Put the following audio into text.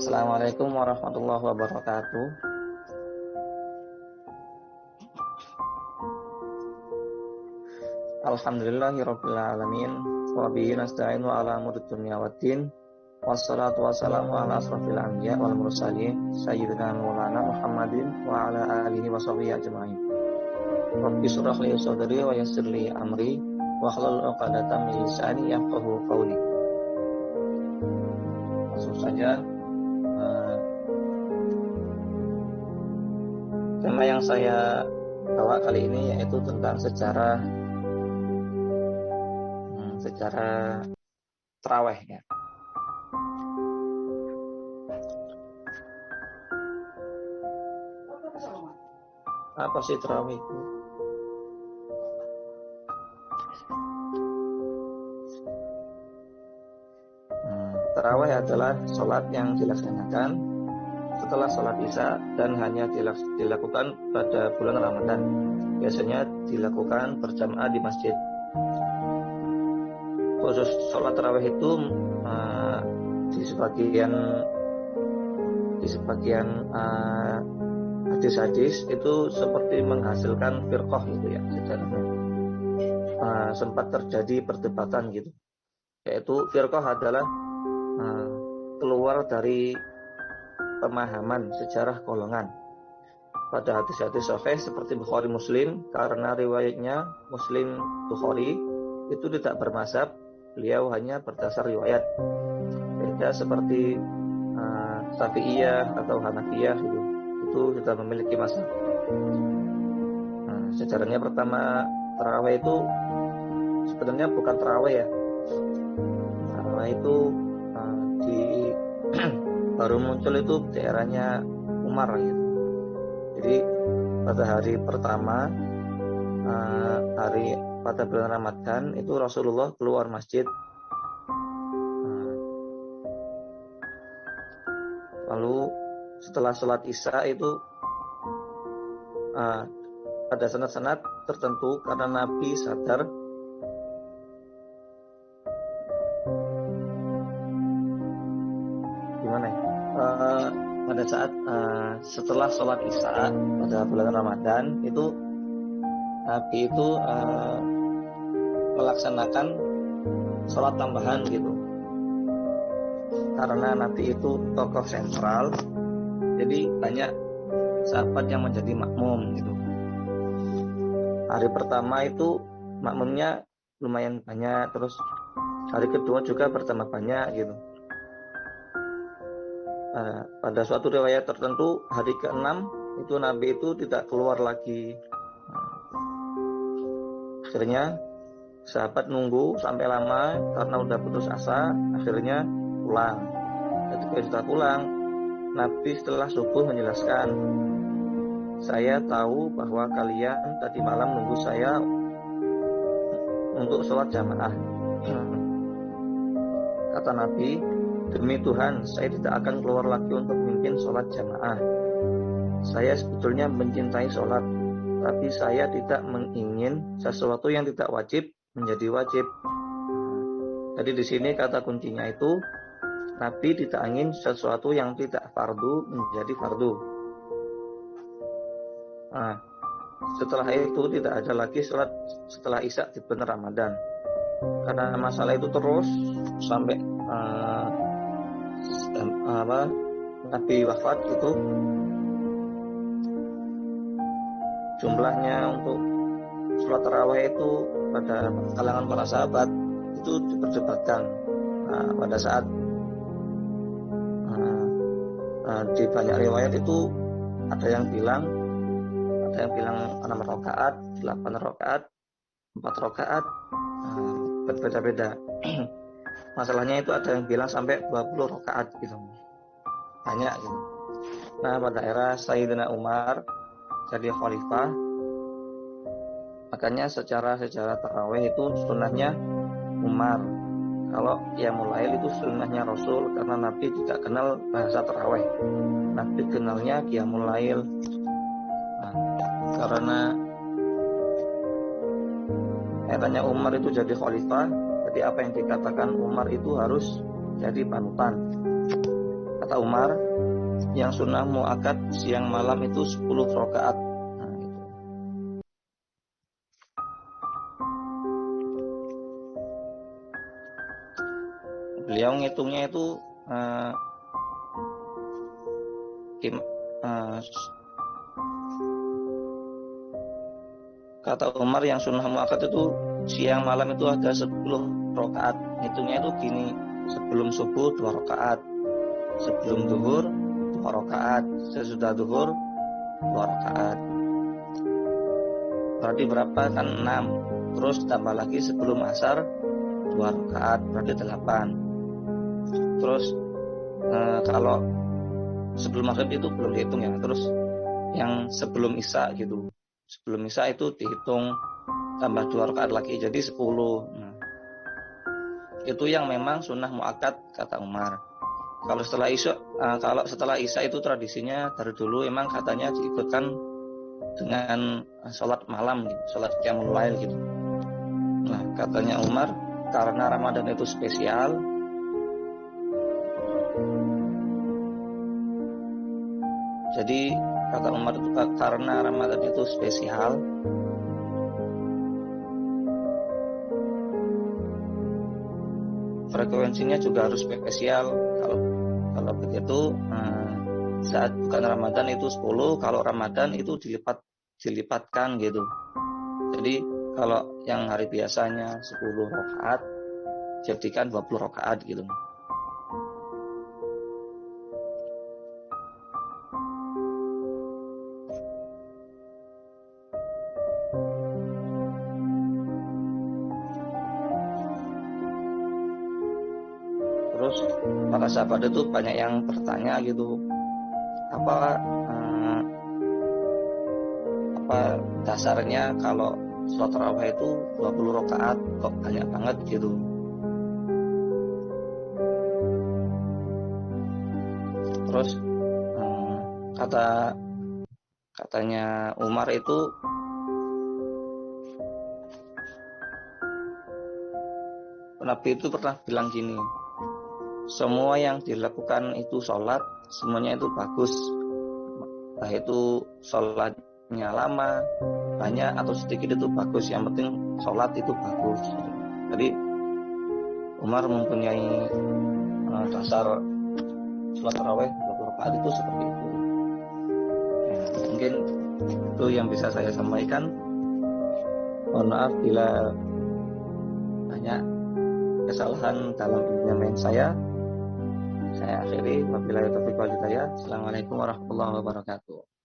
Assalamualaikum warahmatullahi wabarakatuh. Alhamdulillahirabbil alamin wa bihi nasta'inu ala umuri dunya waddin. Wassalatu wassalamu ala asrofil anbiya wal mursalin sayyidina maulana Muhammadin wa ala alihi wa sahbihi ajma'in. Rabbi shrah li sadri wa yassir li amri wa hlul 'uqdatam min lisani yafqahu qawli. Langsung saja tema yang saya bawa kali ini yaitu tentang sejarah tarawih ya. Apa sih tarawih itu? Tarawih adalah sholat yang dilaksanakan setelah sholat isya dan hanya dilakukan pada bulan Ramadan. Biasanya dilakukan berjamaah di masjid. Khusus sholat tarawih itu di sebagian hadis-hadis itu seperti menghasilkan firqah gitu ya sejarahnya. Sempat terjadi perdebatan gitu, yaitu firqah adalah keluar dari pemahaman sejarah golongan pada hadis-hadis sahih seperti Bukhari Muslim, karena riwayatnya Muslim Bukhari itu tidak bermazhab, beliau hanya berdasar riwayat. Beda seperti Syafi'iyah atau Hanafiyah itu sudah memiliki mazhab. Sejarahnya pertama tarawih itu sebenarnya bukan tarawih ya. Tarawih itu baru muncul itu daerahnya Umar gitu. Jadi pada hari pertama pada bulan Ramadan itu Rasulullah keluar masjid, lalu setelah sholat isya itu ada sanad-sanad tertentu karena Nabi sadar pada saat setelah sholat isya pada bulan Ramadan itu Nabi itu melaksanakan sholat tambahan gitu, karena Nabi itu tokoh sentral, jadi banyak sahabat yang menjadi makmum gitu. Hari pertama itu makmumnya lumayan banyak, terus hari kedua juga bertambah banyak gitu. Pada suatu riwayat tertentu hari ke-6 itu Nabi itu tidak keluar lagi. Akhirnya sahabat nunggu sampai lama karena udah putus asa, akhirnya pulang. Ketika sudah pulang, Nabi setelah subuh menjelaskan, saya tahu bahwa kalian tadi malam nunggu saya untuk sholat jamaah. Kata Nabi, demi Tuhan, saya tidak akan keluar lagi untuk memimpin sholat jamaah. Saya sebetulnya mencintai sholat, tapi saya tidak mengingin sesuatu yang tidak wajib menjadi wajib. Jadi di sini kata kuncinya itu, Nabi tidak ingin sesuatu yang tidak fardu menjadi fardu. Setelah itu tidak ada lagi sholat setelah isya di bulan Ramadan. Karena masalah itu terus sampai Nabi wafat itu, jumlahnya untuk sholat tarawih itu pada kalangan para sahabat itu diperdebatkan. Pada saat di banyak riwayat itu ada yang bilang 6 rakaat, 8 rakaat, 4 rakaat, berbeda-beda. Masalahnya itu ada yang bilang sampai 20 rakaat gitu. Banyak gitu. Nah, pada era Sayyidina Umar jadi khalifah, makanya secara tarawih itu sunnahnya Umar. Kalau Qiyamul Lail itu sunnahnya Rasul, karena Nabi tidak kenal bahasa tarawih. Nabi kenalnya Qiyamul Lail. Karena eranya Umar itu jadi khalifah, jadi apa yang dikatakan Umar itu harus jadi panutan. kata Umar, yang sunnah muakkad siang malam itu 10 rakaat. Nah, gitu. Beliau ngitungnya itu kata Umar yang sunnah muakkad itu siang malam itu ada 10 rakaat. Hitungnya itu gini, sebelum subuh 2 rakaat, sebelum zuhur 2 rakaat, sesudah zuhur 2 rakaat. Berarti berapa kan 6. Terus tambah lagi sebelum asar 2 rakaat, berarti 8. Terus kalau sebelum maghrib itu belum dihitung ya. Terus yang sebelum isya gitu. Sebelum isya itu dihitung tambah 2 rakaat lagi jadi 10. Nah, itu yang memang sunnah muakkad kata Umar. Kalau setelah isya itu tradisinya dari dulu emang katanya diikutkan dengan sholat malam gitu, sholat qiyamul lail gitu. Nah, katanya Umar karena Ramadan itu spesial, jadi kata Umar itu karena Ramadan itu spesial, frekuensinya juga harus spesial. Kalau begitu saat bukan Ramadan itu 10, kalau Ramadan itu dilipatkan gitu. Jadi kalau yang hari biasanya 10 rakaat jadikan 20 rakaat gitu. Terus para sahabat itu banyak yang bertanya gitu, apa dasarnya kalau sholat tarawih itu 20 rakaat kok banyak banget gitu. Terus katanya Umar itu Nabi itu pernah bilang gini, semua yang dilakukan itu sholat, semuanya itu bagus. Entah itu sholatnya lama, banyak atau sedikit itu bagus. Yang penting sholat itu bagus. Jadi Umar mempunyai dasar sholat tarawih 20 rakaat itu seperti itu. Ya, mungkin itu yang bisa saya sampaikan. Mohon maaf bila banyak kesalahan dalam penyampaian saya. Saya akhiri, wabillahi taufiq wal hidayah. Assalamualaikum warahmatullahi wabarakatuh.